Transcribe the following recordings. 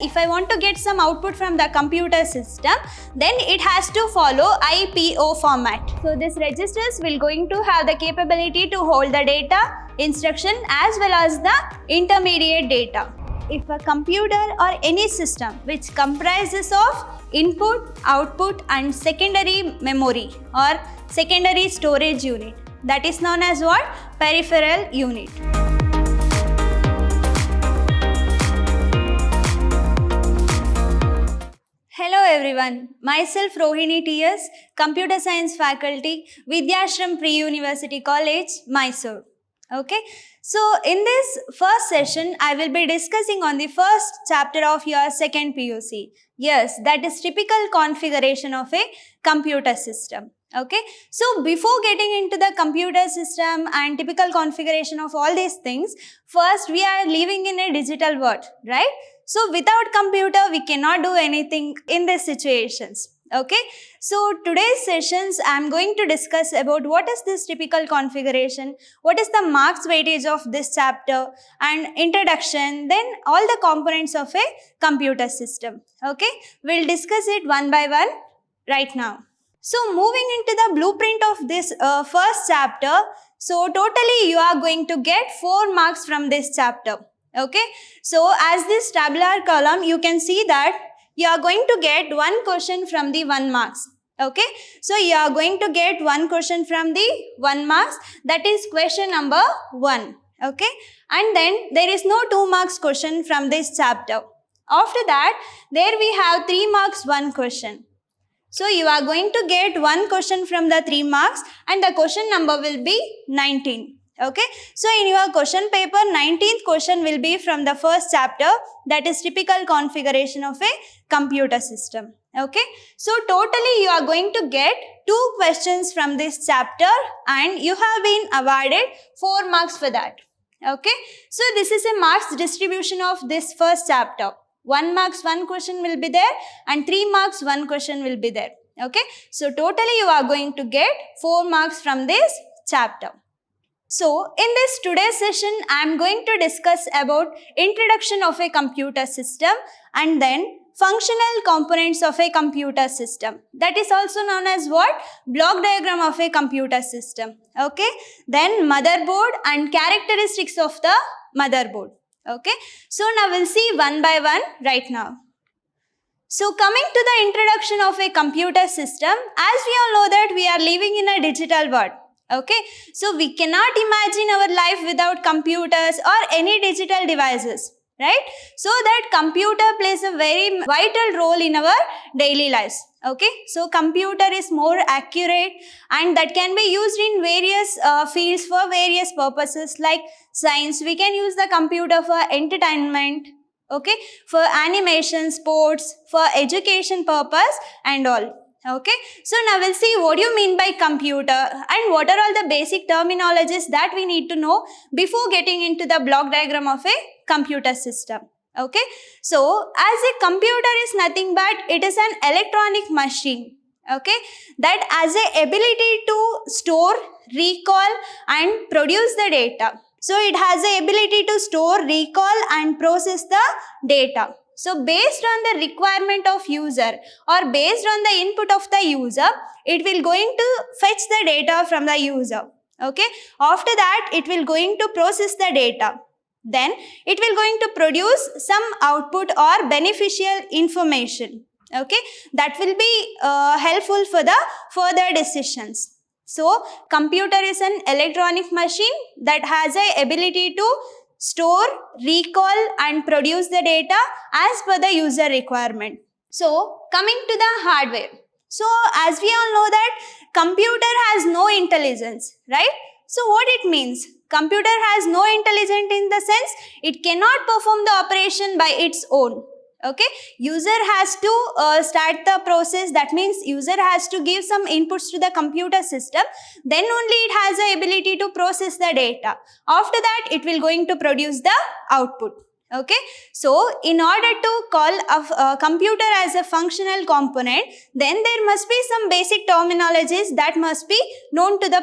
If I want to get some output from the computer system, then it has to follow IPO format. So this registers will going to have the capability to hold the data, instruction as well as the intermediate data. If a computer or any system which comprises of input, output and secondary memory or secondary storage unit, that is known as what? Peripheral unit. Hello everyone, myself Rohini TS, Computer Science Faculty, Vidyashram Pre-University College, Mysore. Okay, so in this first session, I will be discussing on the first chapter of your second PUC. Yes, that is typical configuration of a computer system. Okay, so before getting into the computer system and typical configuration of all these things, first we are living in a digital world, right? So without computer, we cannot do anything in these situations. Okay, so today's sessions I am going to discuss about what is this typical configuration, what is the marks weightage of this chapter and introduction, then all the components of a computer system. Okay, we'll discuss it one by one right now. So moving into the blueprint of this first chapter, so totally you are going to get 4 marks from this chapter. Okay, so as this tabular column, you can see that you are going to get 1 question from the 1 marks. Okay, so you are going to get 1 question from the 1 marks, that is question number 1. Okay, and then there is no 2 marks question from this chapter. After that, there we have 3 marks 1 question. So you are going to get 1 question from the 3 marks and the question number will be 19. Okay, so in your question paper, 19th question will be from the first chapter, that is typical configuration of a computer system. Okay, so totally you are going to get 2 questions from this chapter and you have been awarded 4 marks for that. Okay, so this is a marks distribution of this first chapter. 1 marks 1 question will be there and 3 marks 1 question will be there. Okay, so totally you are going to get 4 marks from this chapter. So in this today's session, I am going to discuss about introduction of a computer system and then functional components of a computer system. That is also known as what? Block diagram of a computer system. Okay, then motherboard and characteristics of the motherboard. Okay, so now we'll see one by one right now. So coming to the introduction of a computer system, as we all know that we are living in a digital world. Okay, so we cannot imagine our life without computers or any digital devices, right? So that computer plays a very vital role in our daily lives. Okay, so computer is more accurate and that can be used in various fields for various purposes like science. We can use the computer for entertainment, okay, for animation, sports, for education purpose and all. Okay, so now we'll see what you mean by computer and what are all the basic terminologies that we need to know before getting into the block diagram of a computer system. Okay, so as a computer is nothing but it is an electronic machine, okay, that has a ability to store, recall and produce the data. So it has the ability to store, recall and process the data. So based on the requirement of user or based on the input of the user, it will going to fetch the data from the user. Okay, after that it will going to process the data. Then it will going to produce some output or beneficial information. Okay, that will be helpful for the further decisions. So computer is an electronic machine that has a ability to store, recall and produce the data as per the user requirement. So coming to the hardware. So as we all know that computer has no intelligence, right? So what it means? Computer has no intelligence in the sense it cannot perform the operation by its own. Okay, user has to start the process, that means user has to give some inputs to the computer system, then only it has the ability to process the data. After that it will going to produce the output. Okay, so in order to call a computer as a functional component, then there must be some basic terminologies that must be known to the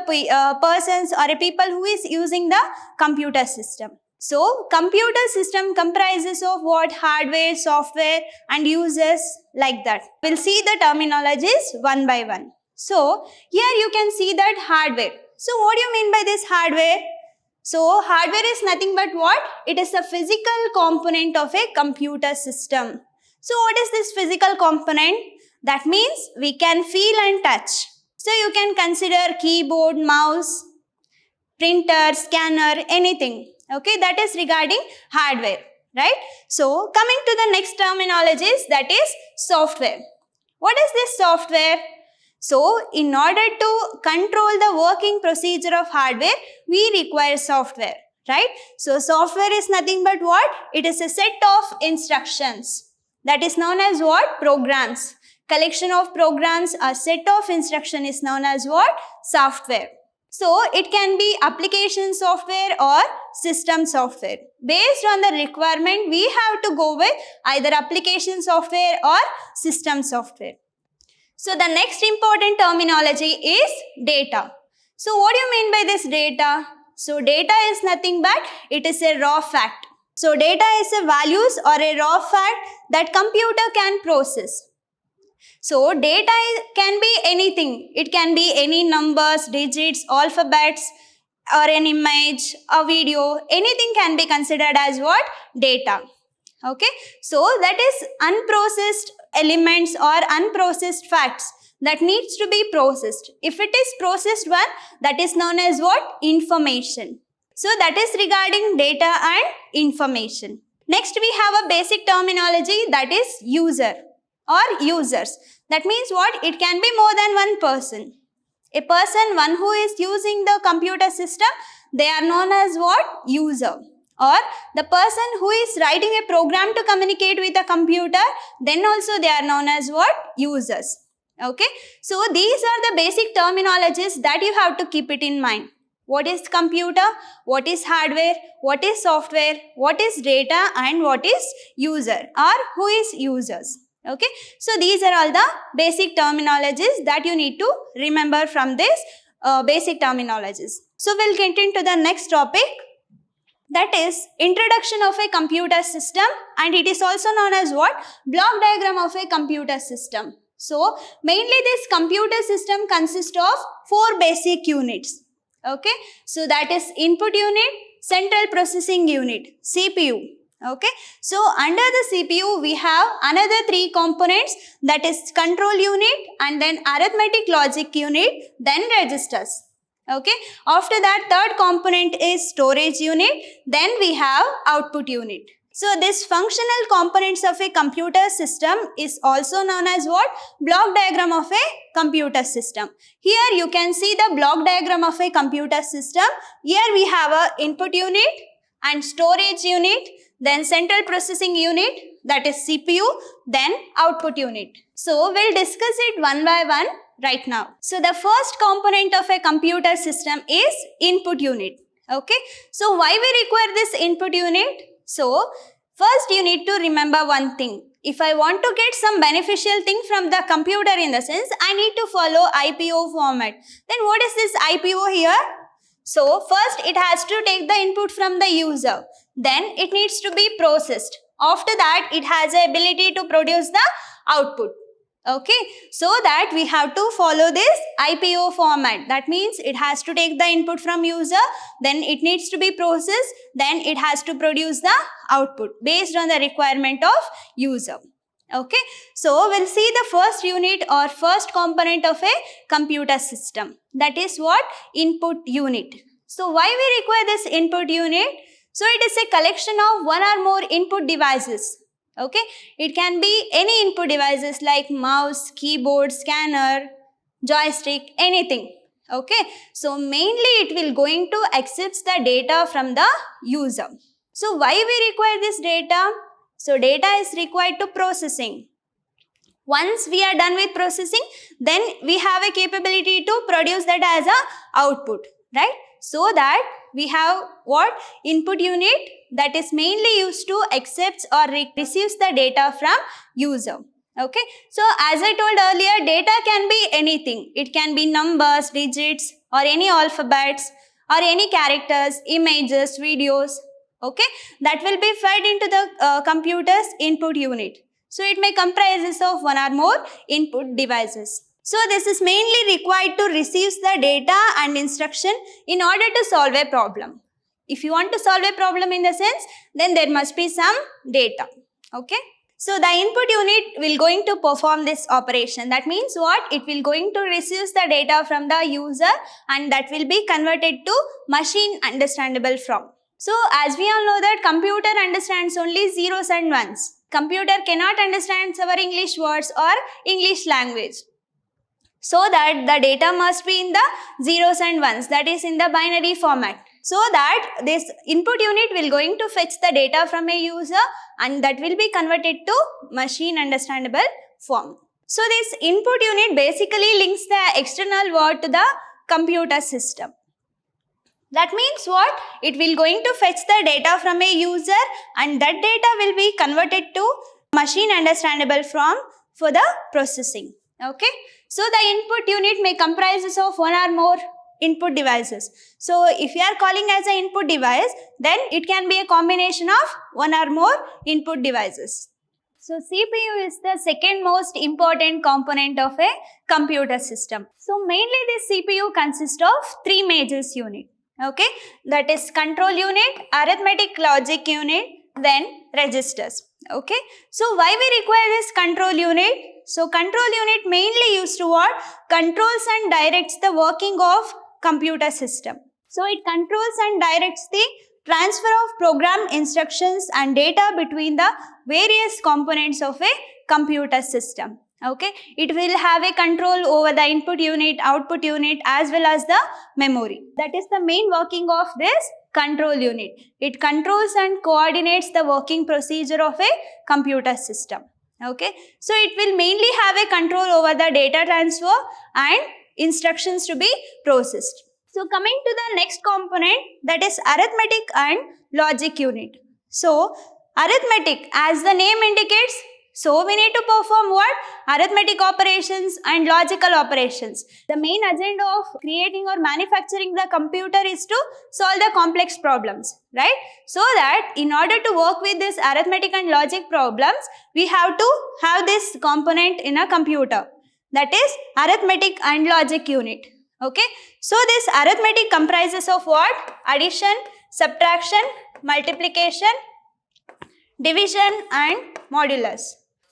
persons or people who is using the computer system. So computer system comprises of what? Hardware, software and users, like that. We'll see the terminologies one by one. So here you can see that hardware. So what do you mean by this hardware? So hardware is nothing but what? It is a physical component of a computer system. So what is this physical component? That means we can feel and touch. So you can consider keyboard, mouse, printer, scanner, anything. Okay, that is regarding hardware, right? So coming to the next terminologies, that is software. What is this software? So in order to control the working procedure of hardware, we require software, right? So software is nothing but what? It is a set of instructions. That is known as what? Programs. Collection of programs, a set of instruction is known as what? Software. So it can be application software or system software. Based on the requirement, we have to go with either application software or system software. So the next important terminology is data. So what do you mean by this data? So data is nothing but it is a raw fact. So data is a values or a raw fact that computer can process. So data can be anything. It can be any numbers, digits, alphabets, or an image, a video. Anything can be considered as what? Data. Okay. So that is unprocessed elements or unprocessed facts that needs to be processed. If it is processed one, that is known as what? Information. So that is regarding data and information. Next we have a basic terminology, that is user or users. That means what? It can be more than one person. A person, one who is using the computer system, they are known as what? User. Or the person who is writing a program to communicate with a computer, then also they are known as what? Users. Okay. So these are the basic terminologies that you have to keep it in mind. What is computer? What is hardware? What is software? What is data? And what is user or who is users? Okay. So these are all the basic terminologies that you need to remember from this basic terminologies. So we'll get into the next topic, that is introduction of a computer system, and it is also known as what? Block diagram of a computer system. So mainly this computer system consists of 4 basic units. Okay. So that is input unit, central processing unit, CPU. Okay. So under the CPU we have another 3 components, that is control unit and then arithmetic logic unit, then registers. Okay. After that, third component is storage unit, then we have output unit. So this functional components of a computer system is also known as what? Block diagram of a computer system. Here you can see the block diagram of a computer system. Here we have a input unit and storage unit, then central processing unit, that is CPU, then output unit. So we'll discuss it one by one right now. So the first component of a computer system is input unit. Okay. So why we require this input unit? So first you need to remember one thing. If I want to get some beneficial thing from the computer, in the sense I need to follow IPO format. Then what is this IPO here? So first it has to take the input from the user. Then it needs to be processed. After that it has the ability to produce the output. Okay, so that we have to follow this IPO format. That means it has to take the input from user, then it needs to be processed, then it has to produce the output based on the requirement of user. Okay, so we'll see the first unit or first component of a computer system. That is what? Input unit. So why we require this input unit? So it is a collection of one or more input devices. Okay, it can be any input devices like mouse, keyboard, scanner, joystick, anything. Okay, so mainly it will going to accept the data from the user. So why we require this data? So data is required to processing. Once we are done with processing, then we have a capability to produce that as a output, right? So that we have what? Input unit that is mainly used to accept or receives the data from user. Okay. So as I told earlier, data can be anything. It can be numbers, digits, or any alphabets, or any characters, images, videos. Okay, that will be fed into the computer's input unit. So it may comprise of one or more input devices. So this is mainly required to receive the data and instruction in order to solve a problem. If you want to solve a problem in the sense, then there must be some data. Okay. So the input unit will going to perform this operation. That means what? It will going to receive the data from the user and that will be converted to machine understandable from. So as we all know that computer understands only zeros and ones. Computer cannot understand our English words or English language. So that the data must be in the zeros and ones, that is in the binary format. So that this input unit will going to fetch the data from a user and that will be converted to machine understandable form. So this input unit basically links the external world to the computer system. That means what? It will going to fetch the data from a user and that data will be converted to machine understandable form for the processing. Okay. So the input unit may comprise of one or more input devices. So if you are calling as an input device, then it can be a combination of one or more input devices. So CPU is the second most important component of a computer system. So mainly this CPU consists of three major units. Okay, that is control unit, arithmetic logic unit, then registers. Okay, so why we require this control unit? So control unit mainly used to what? Controls and directs the working of computer system. So it controls and directs the transfer of program instructions and data between the various components of a computer system. Okay, it will have a control over the input unit, output unit as well as the memory. That is the main working of this control unit. It controls and coordinates the working procedure of a computer system. Okay, so it will mainly have a control over the data transfer and instructions to be processed. So coming to the next component, that is arithmetic and logic unit. So arithmetic, as the name indicates, so we need to perform what? Arithmetic operations and logical operations. The main agenda of creating or manufacturing the computer is to solve the complex problems, right? So that in order to work with this arithmetic and logic problems, we have to have this component in a computer. That is arithmetic and logic unit. Okay. So this arithmetic comprises of what? Addition, subtraction, multiplication, division and modulus.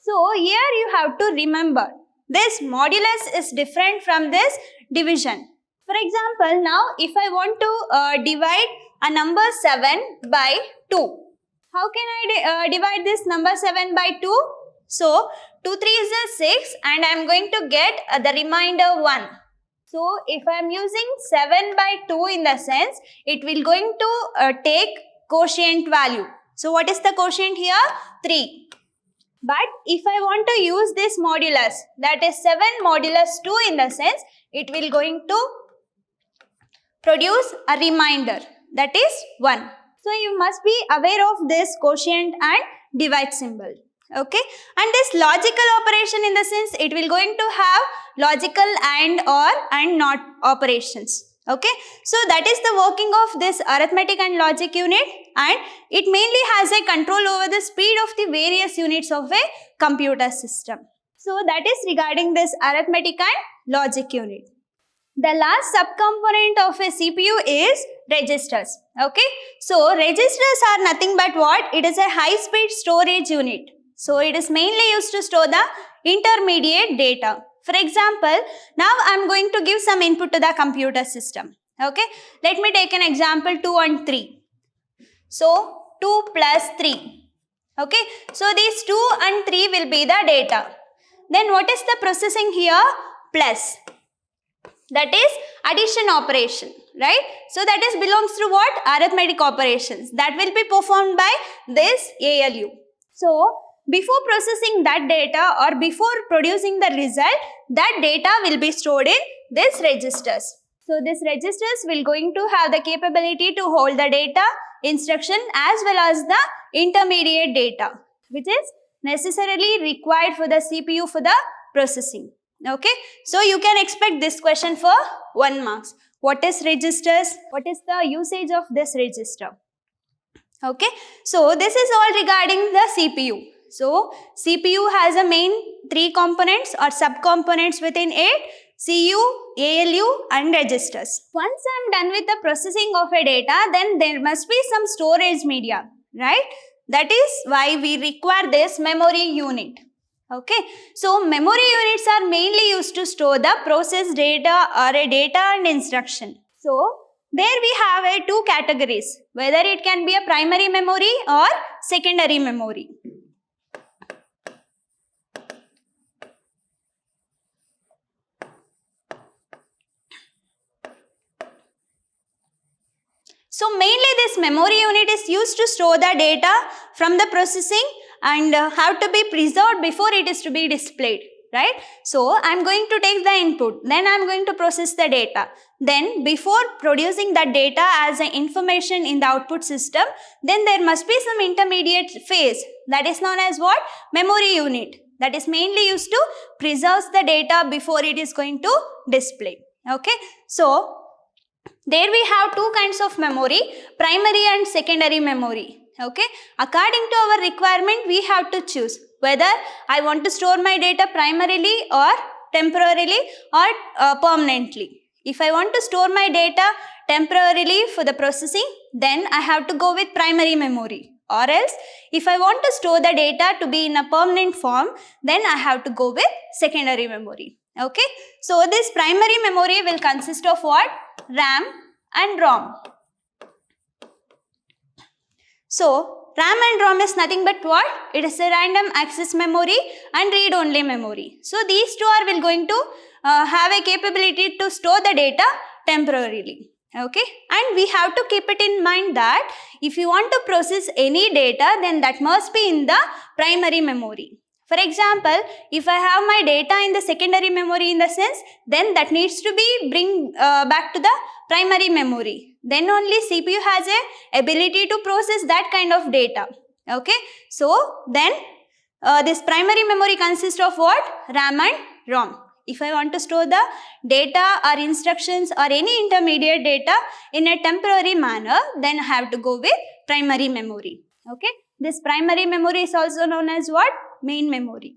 So here you have to remember this modulus is different from this division. For example, now if I want to divide a number 7 by 2, how can I divide this number 7 by 2? So 2 3 is 6 and I am going to get the remainder 1. So if I am using 7 by 2 in the sense, it will going to take quotient value. So what is the quotient here? 3. But if I want to use this modulus, that is 7 modulus 2 in the sense, it will going to produce a remainder, that is 1. So you must be aware of this quotient and divide symbol. Okay, and this logical operation in the sense, it will going to have logical and or and not operations. Okay, so that is the working of this arithmetic and logic unit, and it mainly has a control over the speed of the various units of a computer system. So that is regarding this arithmetic and logic unit. The last subcomponent of a CPU is registers. Okay, so registers are nothing but what? It is a high speed storage unit. So it is mainly used to store the intermediate data. For example, now I am going to give some input to the computer system. Okay, let me take an example 2 and 3. So 2 plus 3. Okay, so these 2 and 3 will be the data. Then what is the processing here? Plus. That is addition operation, right? So that is belongs to what? Arithmetic operations. That will be performed by this ALU. So before processing that data or before producing the result, that data will be stored in these registers. So these registers will going to have the capability to hold the data, instruction as well as the intermediate data, which is necessarily required for the CPU for the processing. Okay, so you can expect this question for 1 marks. What is registers? What is the usage of this register? Okay, so this is all regarding the CPU. So CPU has a main 3 components or subcomponents within it: CU, ALU and registers. Once I am done with the processing of a data, then there must be some storage media, right? That is why we require this memory unit. Okay, so memory units are mainly used to store the processed data or a data and instruction. So there we have a 2 categories, whether it can be a primary memory or secondary memory. So mainly this memory unit is used to store the data from the processing and have to be preserved before it is to be displayed, right? So I am going to take the input, then I am going to process the data. Then before producing that data as an information in the output system, then there must be some intermediate phase, that is known as what? Memory unit. That is mainly used to preserve the data before it is going to display. Okay, so there we have 2 kinds of memory, primary and secondary memory. Okay, according to our requirement, we have to choose whether I want to store my data primarily or temporarily or permanently. If I want to store my data temporarily for the processing, then I have to go with primary memory. Or else, if I want to store the data to be in a permanent form, then I have to go with secondary memory. Okay, so this primary memory will consist of what? RAM and ROM. So RAM and ROM is nothing but what? It is a random access memory and read-only memory. So these two are going to have a capability to store the data temporarily. Okay, and we have to keep it in mind that if you want to process any data, then that must be in the primary memory. For example, if I have my data in the secondary memory in the sense, then that needs to be bring back to the primary memory. Then only CPU has a ability to process that kind of data. Okay, so then this primary memory consists of what? RAM and ROM. If I want to store the data or instructions or any intermediate data in a temporary manner, then I have to go with primary memory. Okay, this primary memory is also known as what? Main memory.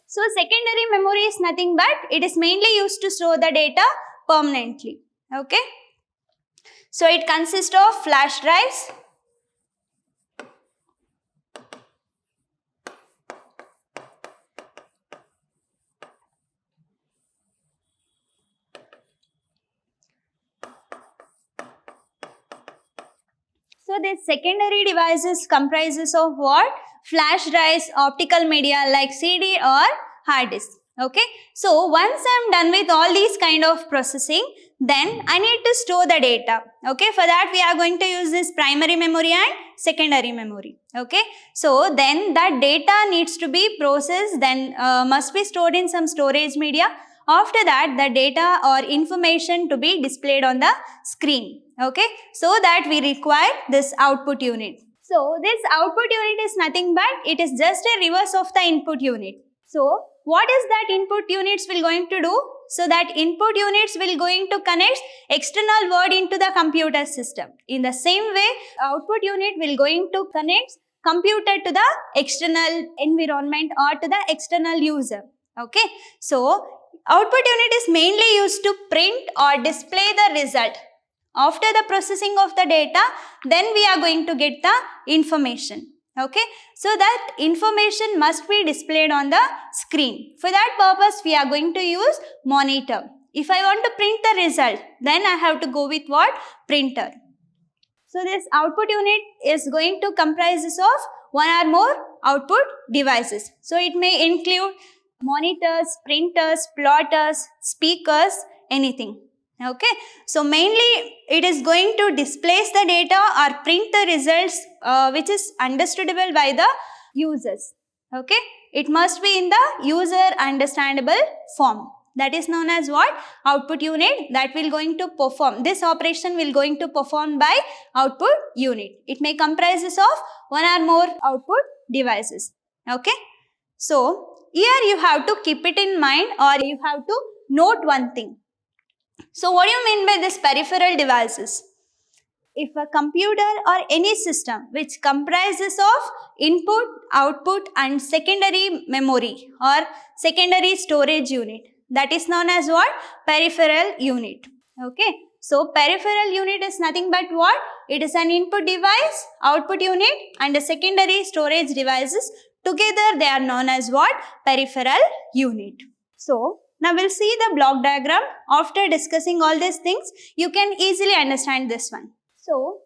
So secondary memory is nothing but it is mainly used to store the data permanently. Okay, so it consists of flash drives, so this secondary devices comprises of what? Flash drives, optical media like CD or hard disk. Okay, so once I am done with all these kind of processing, then I need to store the data. Okay, for that we are going to use this primary memory and secondary memory. Okay, so then that data needs to be processed, then must be stored in some storage media. After that, the data or information to be displayed on the screen. Okay, so that we require this output unit. So this output unit is nothing but it is just a reverse of the input unit. So what is that input units will going to do? So that input units will going to connect external word into the computer system. In the same way, output unit will going to connect computer to the external environment or to the external user. Okay, so output unit is mainly used to print or display the result. After the processing of the data, then we are going to get the information. Okay, so that information must be displayed on the screen. For that purpose, we are going to use monitor. If I want to print the result, then I have to go with what? Printer. So this output unit is going to comprise of one or more output devices. So it may include monitors, printers, plotters, speakers, anything. Okay, so mainly it is going to display the data or print the results which is understandable by the users. Okay, it must be in the user understandable form. That is known as what? Output unit. That will going to perform, this operation will going to perform by output unit. It may comprises of one or more output devices. Okay, so here you have to keep it in mind or you have to note one thing. So what do you mean by this peripheral devices? if a computer or any system which comprises of input, output and secondary memory or secondary storage unit, that is known as what? Peripheral unit. Okay. So peripheral unit is nothing but what? It is an input device, output unit and a secondary storage devices. Together they are known as what? Peripheral unit. So now we'll see the block diagram. After discussing all these things, you can easily understand this one. So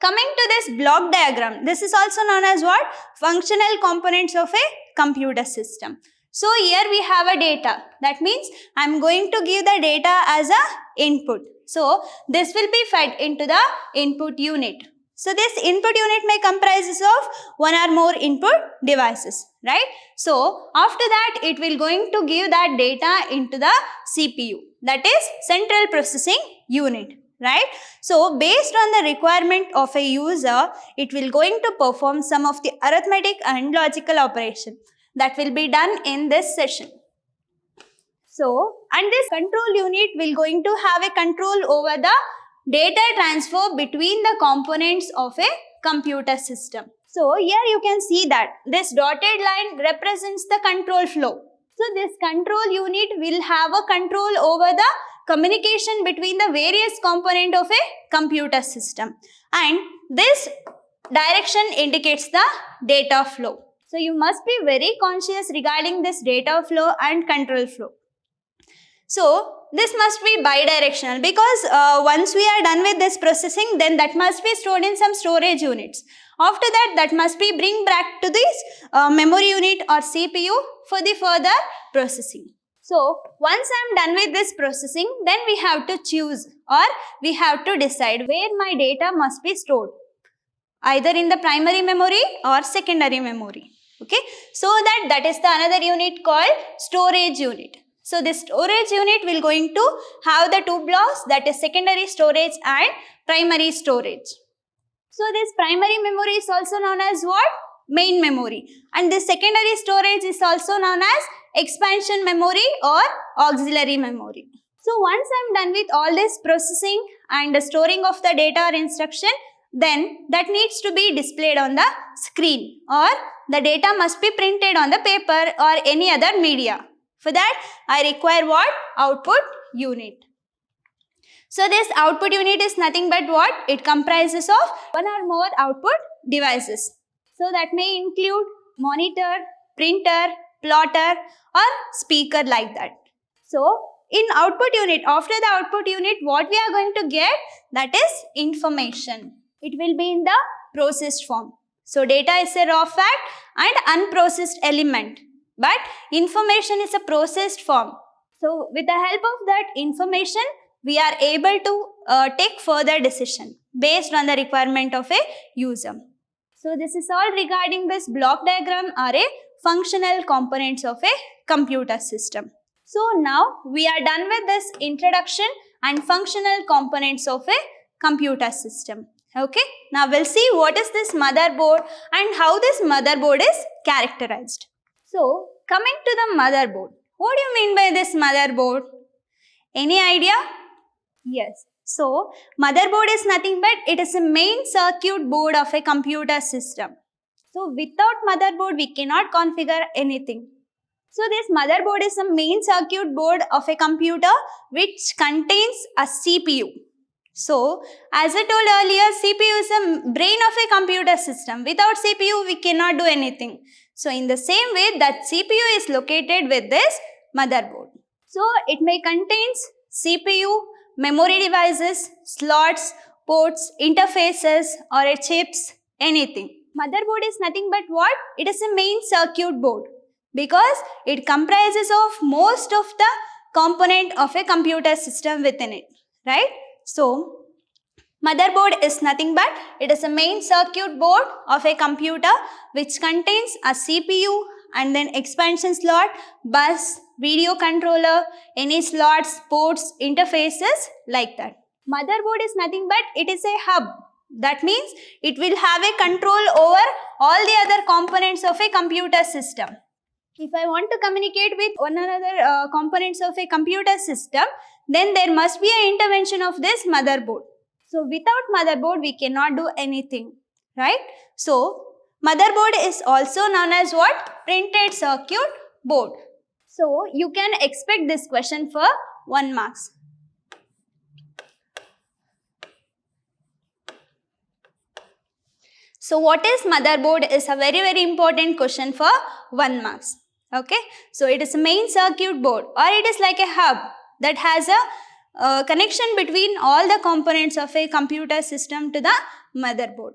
coming to this block diagram, this is also known as what? Functional components of a computer system. So here we have a data. That means I am going to give the data as a input. So this will be fed into the input unit. So this input unit may comprises of one or more input devices, right? So after that it will going to give that data into the CPU, that is central processing unit, right? So based on the requirement of a user, it will going to perform some of the arithmetic and logical operation that will be done in this session. So, and this control unit will going to have a control over the data transfer between the components of a computer system. So here you can see that this dotted line represents the control flow. So this control unit will have a control over the communication between the various component of a computer system, and this direction indicates the data flow. So you must be very conscious regarding this data flow and control flow. So this must be bidirectional because once we are done with this processing, then that must be stored in some storage units. After that, that must be bring back to this memory unit or CPU for the further processing. So once I am done with this processing, then we have to choose or we have to decide where my data must be stored, either in the primary memory or secondary memory. Okay, so that is the another unit called storage unit. So this storage unit will going to have the two blocks, that is secondary storage and primary storage. So this primary memory is also known as what? Main memory, and this secondary storage is also known as expansion memory or auxiliary memory. So once I am done with all this processing and the storing of the data or instruction, then that needs to be displayed on the screen, or the data must be printed on the paper or any other media. For that, I require what? Output unit. So this output unit is nothing but what? It comprises of one or more output devices. So that may include monitor, printer, plotter or speaker, like that. So in output unit, after the output unit, what we are going to get? That is information. It will be in the processed form. So data is a raw fact and unprocessed element, but information is a processed form. So with the help of that information, we are able to take further decision based on the requirement of a user. So this is all regarding this block diagram or a functional components of a computer system. So now we are done with this introduction and functional components of a computer system. Okay, now we'll see what is this motherboard and how this motherboard is characterized. So coming to the motherboard, what do you mean by this motherboard? Any idea? Yes. So motherboard is nothing but it is a main circuit board of a computer system. So without motherboard we cannot configure anything. So this motherboard is a main circuit board of a computer which contains a CPU. So as I told earlier, CPU is a brain of a computer system. Without CPU we cannot do anything. So in the same way, that CPU is located with this motherboard. So it may contains CPU, memory devices, slots, ports, interfaces or a chips, anything. Motherboard is nothing but what? It is a main circuit board because it comprises of most of the component of a computer system within it, right? So motherboard is nothing but it is a main circuit board of a computer which contains a CPU and then expansion slot, bus, video controller, any slots, ports, interfaces, like that. Motherboard is nothing but it is a hub. That means it will have a control over all the other components of a computer system. If I want to communicate with one another components of a computer system, then there must be an intervention of this motherboard. So without motherboard, we cannot do anything, right? So motherboard is also known as what? Printed circuit board. So you can expect this question for 1 marks. So what is motherboard is a very important question for 1 marks. Okay. So it is a main circuit board, or it is like a hub that has a connection between all the components of a computer system to the motherboard.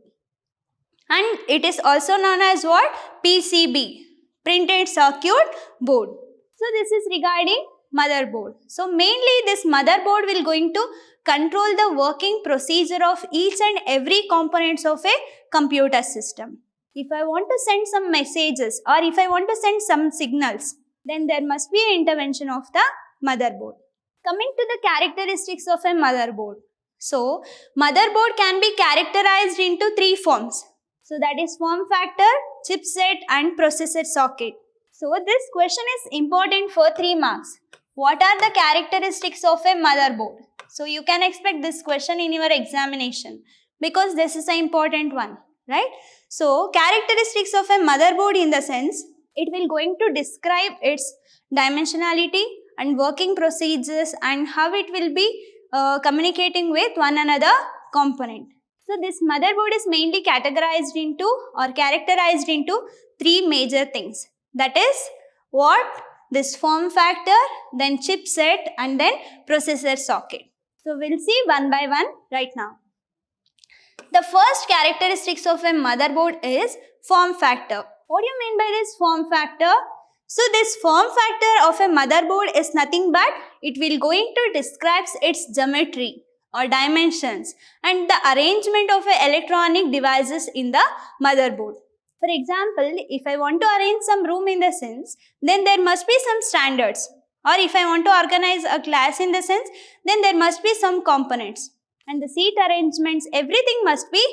And it is also known as what? PCB, printed circuit board. So this is regarding motherboard. So mainly this motherboard will going to control the working procedure of each and every components of a computer system. If I want to send some messages, or if I want to send some signals, then there must be an intervention of the motherboard. Coming to the characteristics of a motherboard. So motherboard can be characterized into 3 forms. So that is form factor, chipset and processor socket. So this question is important for 3 marks. What are the characteristics of a motherboard? So you can expect this question in your examination, because this is an important one, right? So characteristics of a motherboard in the sense, it will going to describe its dimensionality and working procedures and how it will be communicating with one another component. So this motherboard is mainly categorized into or characterized into 3 major things. That is what? This form factor, then chipset and then processor socket. So we'll see one by one right now. The first characteristics of a motherboard is form factor. What do you mean by this form factor? So this form factor of a motherboard is nothing but it will going to describe its geometry or dimensions and the arrangement of electronic devices in the motherboard. For example, if I want to arrange some room in the sense, then there must be some standards. Or if I want to organize a class in the sense, then there must be some components. And the seat arrangements, everything must be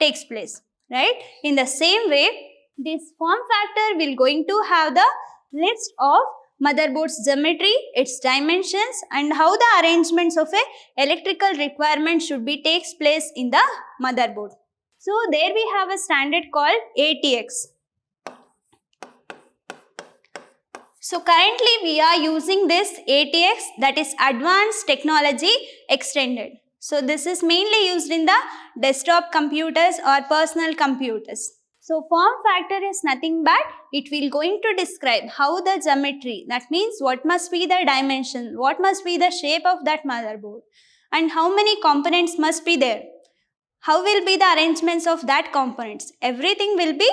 takes place, right? In the same way, this form factor will going to have the list of motherboard's geometry, its dimensions and how the arrangements of a electrical requirement should be takes place in the motherboard. So there we have a standard called ATX. So currently we are using this ATX, that is Advanced Technology Extended. So this is mainly used in the desktop computers or personal computers. So form factor is nothing but it will going to describe how the geometry, that means what must be the dimension, what must be the shape of that motherboard and how many components must be there. How will be the arrangements of that components? Everything will be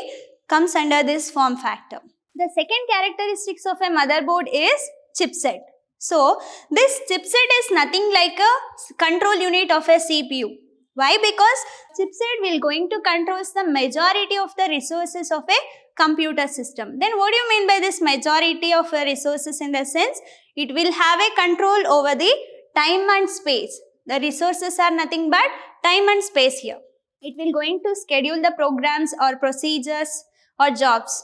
comes under this form factor. The second characteristics of a motherboard is chipset. So this chipset is nothing like a control unit of a CPU. Why? Because chipset will going to control the majority of the resources of a computer system. Then what do you mean by this majority of resources in the sense? It will have a control over the time and space. The resources are nothing but time and space here. It will going to schedule the programs or procedures or jobs.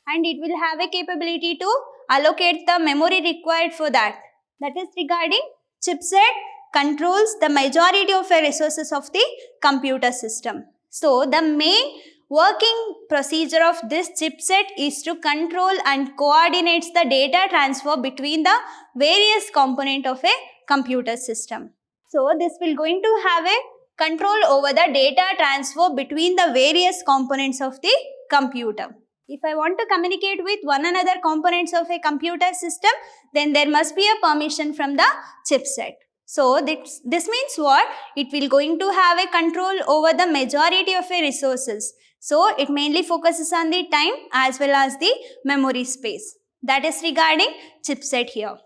And it will have a capability to allocate the memory required for that. That is regarding chipset controls the majority of the resources of the computer system. So the main working procedure of this chipset is to control and coordinates the data transfer between the various components of a computer system. So this will going to have a control over the data transfer between the various components of the computer. If I want to communicate with one another components of a computer system, then there must be a permission from the chipset. So this means what? It will going to have a control over the majority of a resources. So it mainly focuses on the time as well as the memory space. That is regarding chipset here.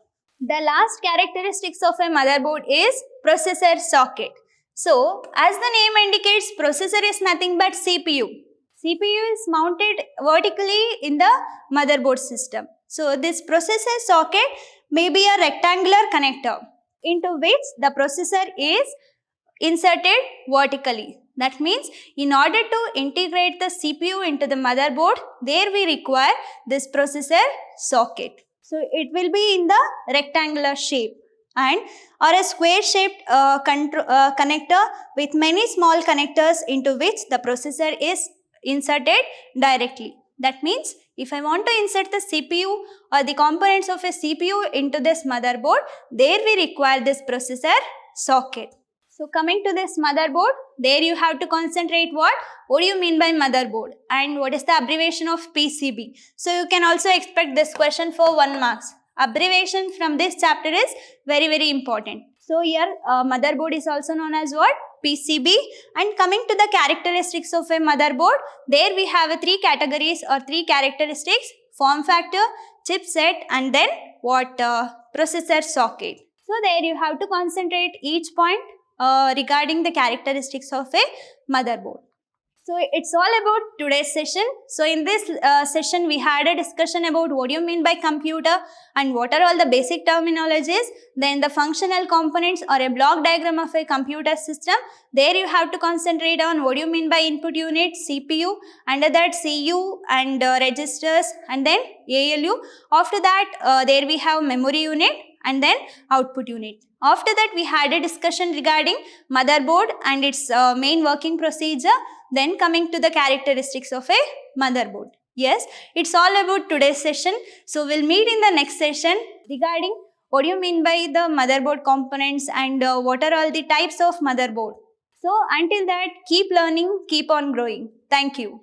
The last characteristics of a motherboard is processor socket. So as the name indicates, processor is nothing but CPU. CPU is mounted vertically in the motherboard system. So this processor socket may be a rectangular connector into which the processor is inserted vertically. That means in order to integrate the CPU into the motherboard, there we require this processor socket. So it will be in the rectangular shape and or a square shaped connector with many small connectors into which the processor is inserted directly. That means if I want to insert the CPU or the components of a CPU into this motherboard, there we require this processor socket. So coming to this motherboard, there you have to concentrate what do you mean by motherboard and what is the abbreviation of PCB. So you can also expect this question for 1 marks. Abbreviation from this chapter is very important. So here motherboard is also known as what? PCB. And coming to the characteristics of a motherboard, there we have 3 categories or 3 characteristics: form factor, chipset, and then what? Processor socket. So there you have to concentrate each point regarding the characteristics of a motherboard. So it's all about today's session. So in this session, we had a discussion about what do you mean by computer and what are all the basic terminologies. Then the functional components or a block diagram of a computer system. There you have to concentrate on what do you mean by input unit, CPU, under that CU and registers, and then ALU. After that, there we have memory unit and then output unit. After that, we had a discussion regarding motherboard and its main working procedure. Then coming to the characteristics of a motherboard. Yes, it's all about today's session. So we'll meet in the next session regarding what do you mean by the motherboard components and what are all the types of motherboard. So until that, keep learning, keep on growing. Thank you.